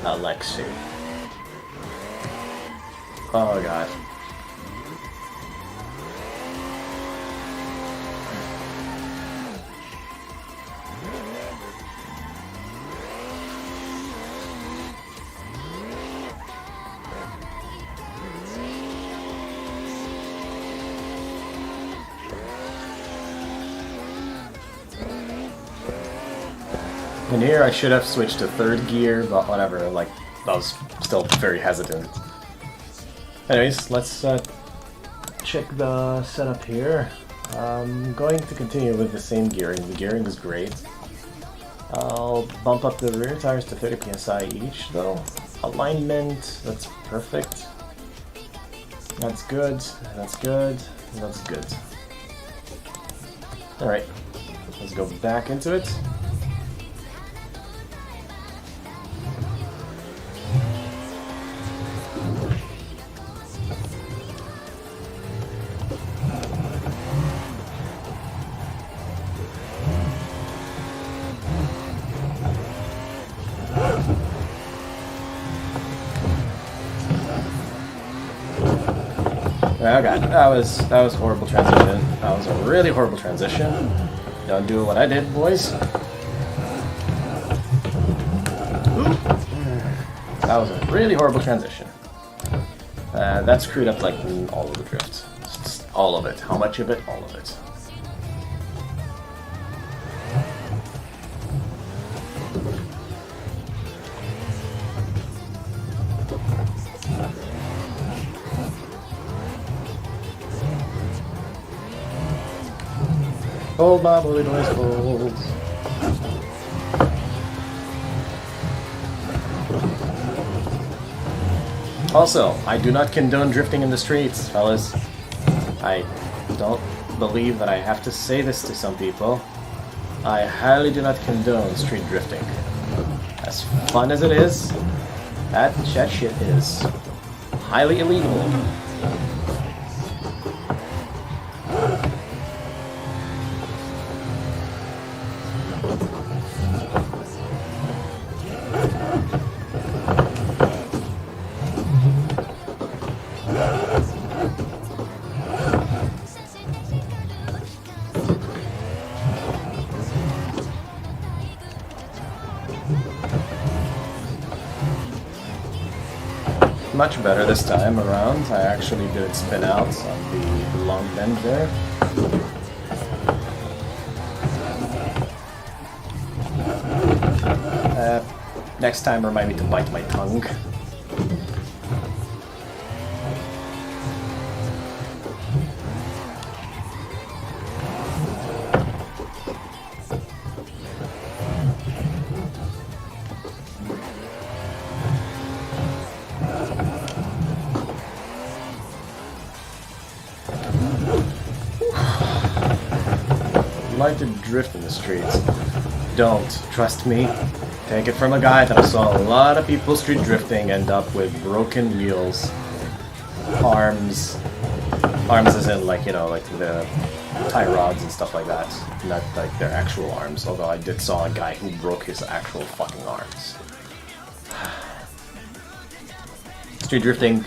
Alexi. Oh god. And here I should have switched to third gear, but whatever, like, I was still very hesitant. Anyways, let's check the setup here. I'm going to continue with the same gearing. The gearing is great. I'll bump up the rear tires to 30 psi each, though. Alignment, that's perfect. That's good, that's good, that's good. Alright, let's go back into it. Oh god, that was a horrible transition. That was a really horrible transition. Don't do what I did, boys. That was a really horrible transition. That screwed up like all of the drift. Just all of it. How much of it? All of it. Hold my bully noise folds. Also, I do not condone drifting in the streets, fellas. I don't believe that I have to say this to some people. I highly do not condone street drifting. As fun as it is, that shit is highly illegal. Much better this time around. I actually did spin out on the long bend there. Next time remind me to bite my tongue. Like to drift in the streets. Don't. Trust me. Take it from a guy that I saw a lot of people street drifting end up with broken wheels, arms as in like, you know, like the tie rods and stuff like that. Not like their actual arms, although I did saw a guy who broke his actual fucking arms. Street drifting,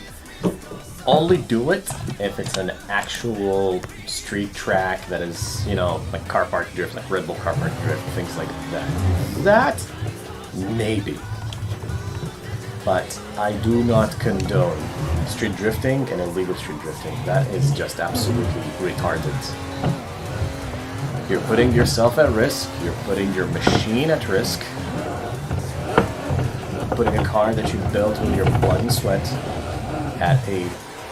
only do it if it's an actual street track that is, you know, like car park drift, like Red Bull car park drift, things like that. That, maybe. But I do not condone street drifting and illegal street drifting. That is just absolutely retarded. You're putting yourself at risk, you're putting your machine at risk, putting a car that you built with your blood and sweat at a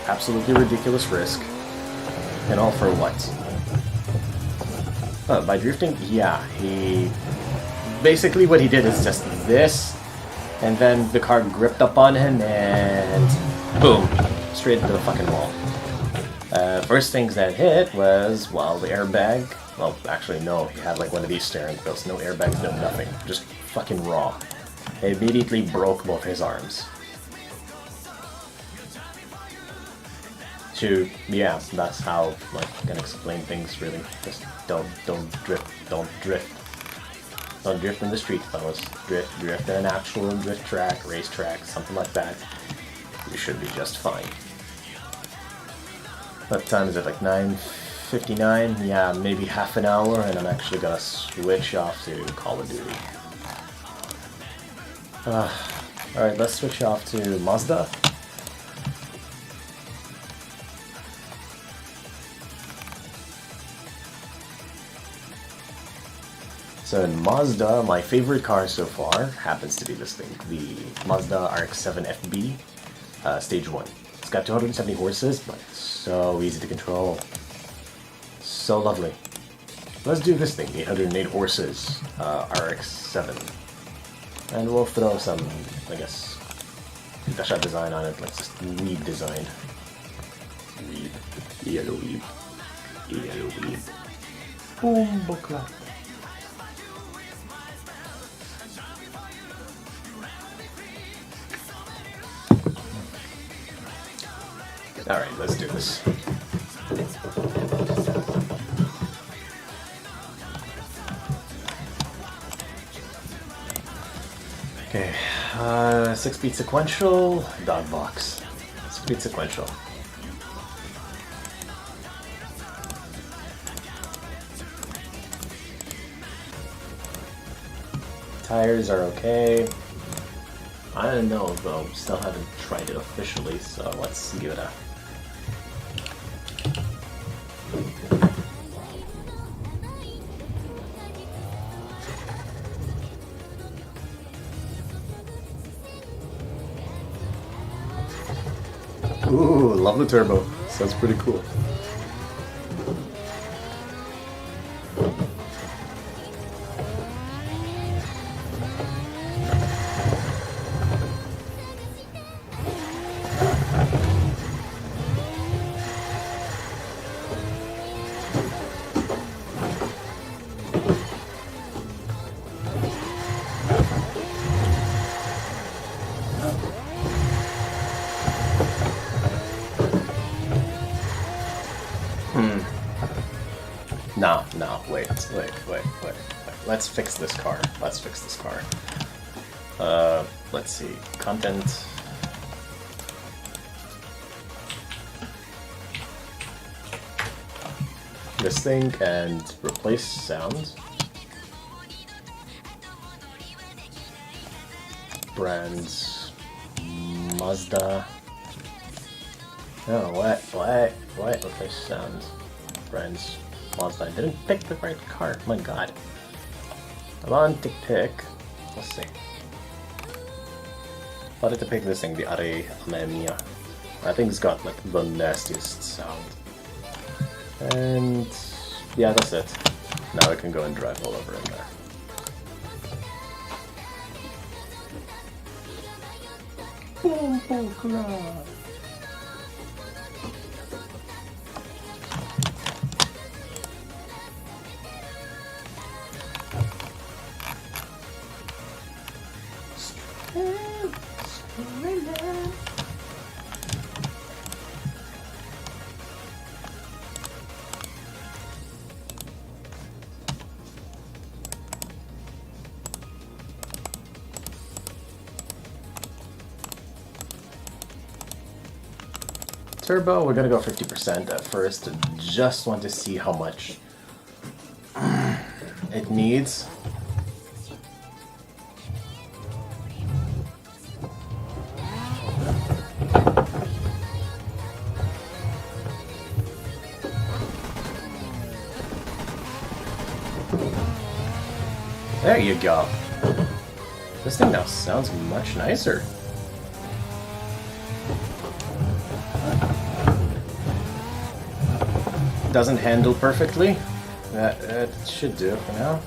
absolutely ridiculous risk, and all for what? By drifting? Yeah, he... Basically what he did is just this, and then the car gripped up on him, and boom, straight into the fucking wall. First things that hit was, well, the airbag. Well, actually no, he had like one of these steering wheels, no airbags, no nothing, just fucking raw. It immediately broke both his arms. Yeah, that's how like I can explain things really. Just don't drift in the street, fellas. Drift in an actual drift track, race track, something like that. You should be just fine. What time is it, like 9:59? Yeah, maybe half an hour and I'm actually gonna switch off to Call of Duty. Alright, let's switch off to Mazda. So in Mazda, my favorite car so far happens to be this thing, the Mazda RX-7 FB Stage 1. It's got 270 horses, but it's so easy to control. So lovely. Let's do this thing, 808 horses, RX-7. And we'll throw some, I guess, dash design on it, like just weed design. Weed. Yellow weed. Yellow weed. Boom, booklet. Alright, let's do this. Okay, 6-speed sequential, dog box. 6-speed sequential. Tires are okay. I don't know though, still haven't tried it officially, so let's give it a... Ooh, 'Ooh, love the turbo. Sounds pretty cool. Alright, let's do this. 6-speed sequential. 6-speed sequential. Tires are okay. I don't know though, still haven't tried it officially, so let's give it a... Ooh, love the turbo. Sounds pretty cool. Ooh, love the turbo. Sounds pretty cool. No, wait. Let's fix this car. Let's see. Content. This thing and replace sound. Brands. Mazda. Oh, what? Replace sound. Brands. Mazda. I didn't pick the right car. My god. I want to pick. Let's see. I wanted to pick this thing, the Are Amemia. I think it's got like the nastiest sound. And yeah, that's it. Now I can go and drive all over in there. Boom, boom, hurrah. Turbo, we're gonna go 50% at first. Just want to see how much it needs. There you go. This thing now sounds much nicer. Doesn't handle perfectly. That should do for now.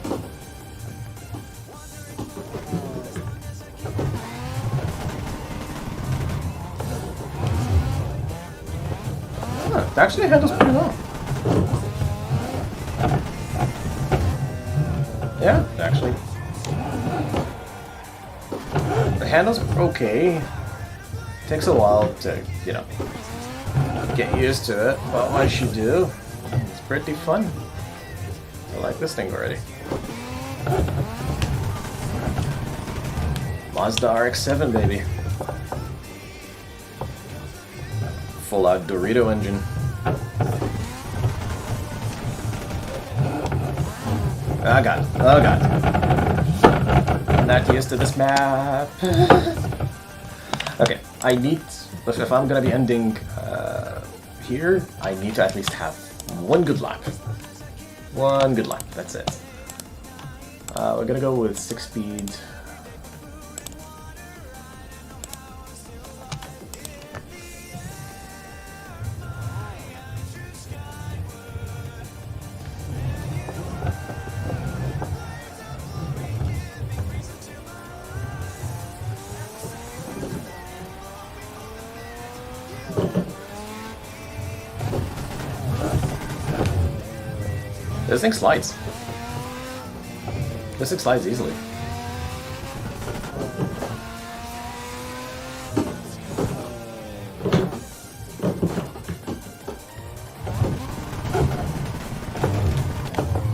It actually handles pretty well. Yeah, actually. The handles are okay. Takes a while to, you know, get used to it, but once you do, it's pretty fun. I like this thing already. Mazda RX-7, baby. Full out Dorito engine. Oh god, oh god. I'm not used to this map. Okay, I need, if I'm gonna be ending here, I need to at least have one good lap. One good lap, that's it. We're gonna go with 6-speed. This thing slides. This thing slides easily.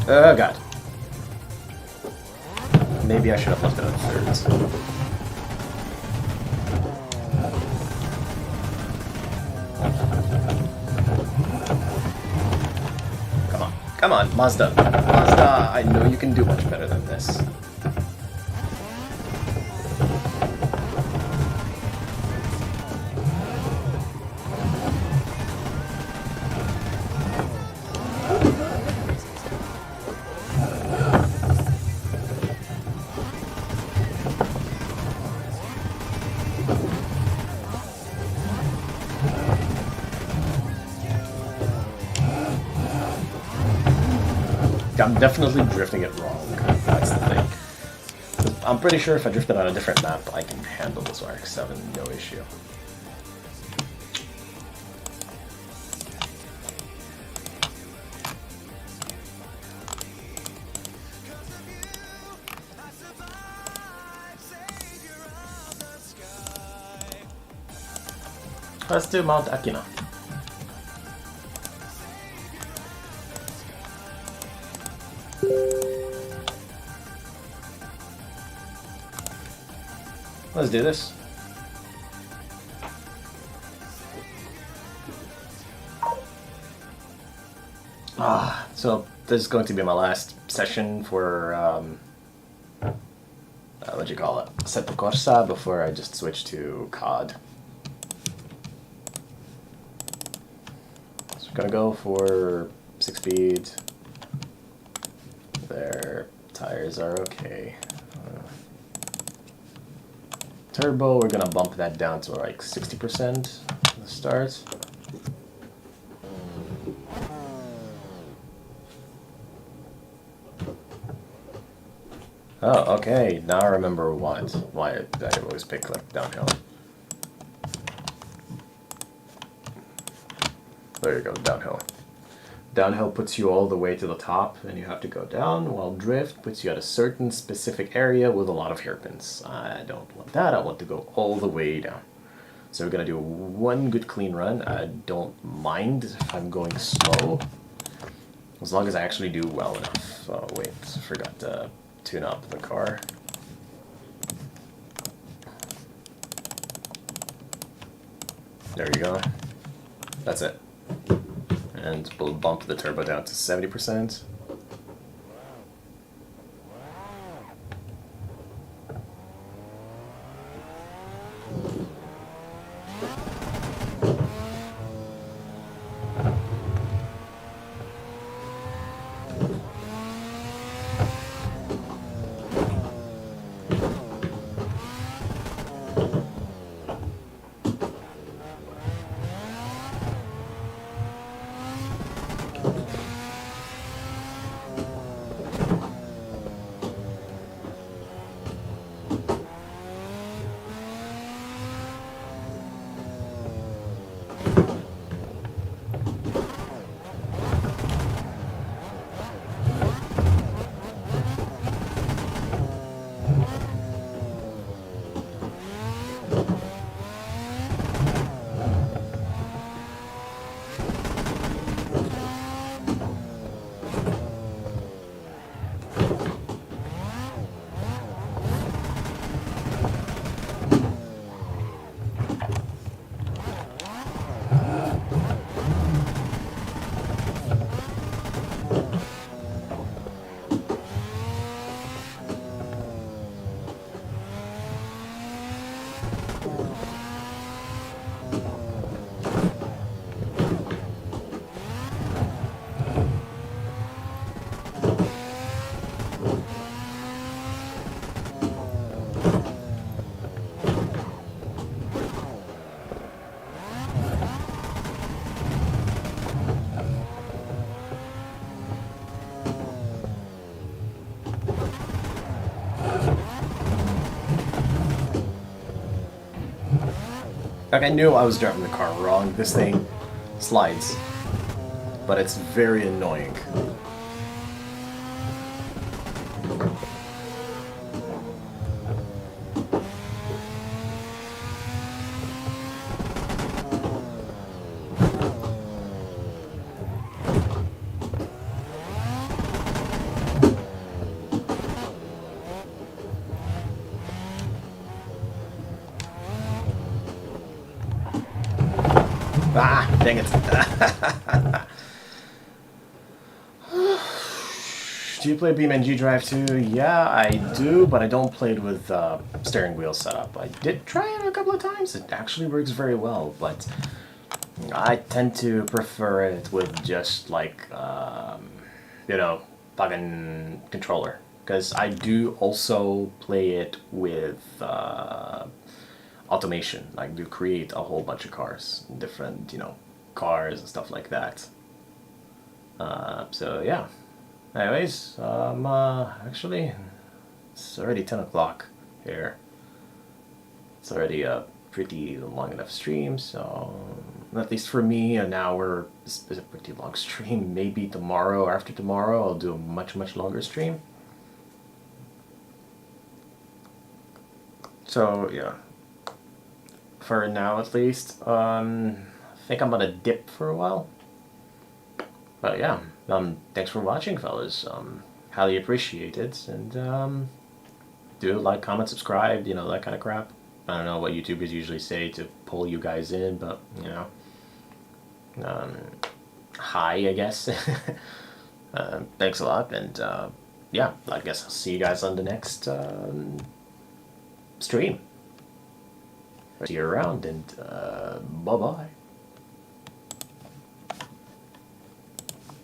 Oh god. Maybe I should have left it at thirds. Come on, Mazda. Mazda, I know you can do much better than this. I'm definitely drifting it wrong. That's the thing. I'm pretty sure if I drifted on a different map, I can handle this RX-7, no issue. Let's do Mount Akina. Let's do this. So this is going to be my last session for what do you call it? Assetto Corsa before I just switch to COD. So I'm gonna go for 6 speed. Their tires are okay. Turbo, we're gonna bump that down to like 60% at the start. Oh, okay. Now I remember why I always pick like downhill. There you go, downhill. Downhill puts you all the way to the top, and you have to go down, while drift puts you at a certain specific area with a lot of hairpins. I don't want that. I want to go all the way down. So we're gonna do one good clean run. I don't mind if I'm going slow, as long as I actually do well enough. Oh wait, forgot to tune up the car. There you go. That's it. And we'll bump the turbo down to 70%. Like, I knew I was driving the car wrong. This thing slides, but it's very annoying. Ah, dang it. Do you play BeamNG Drive too? Yeah, I do, but I don't play it with steering wheel setup. I did try it a couple of times. It actually works very well, but I tend to prefer it with just like, you know, plug-in controller. Because I do also play it with automation. Like, do create a whole bunch of cars, different, you know, cars and stuff like that. So yeah. Anyways, actually, it's already 10 o'clock here. It's already a pretty long enough stream, so at least for me, an hour is a pretty long stream. Maybe tomorrow or after tomorrow, I'll do a much longer stream. So yeah, for now at least, I think I'm gonna dip for a while. But yeah, thanks for watching, fellas. Highly appreciate it, and do like, comment, subscribe, you know, that kind of crap. I don't know what YouTubers usually say to pull you guys in, but you know, hi, I guess. Thanks a lot, and yeah, I guess I'll see you guys on the next stream. See you around, and bye bye.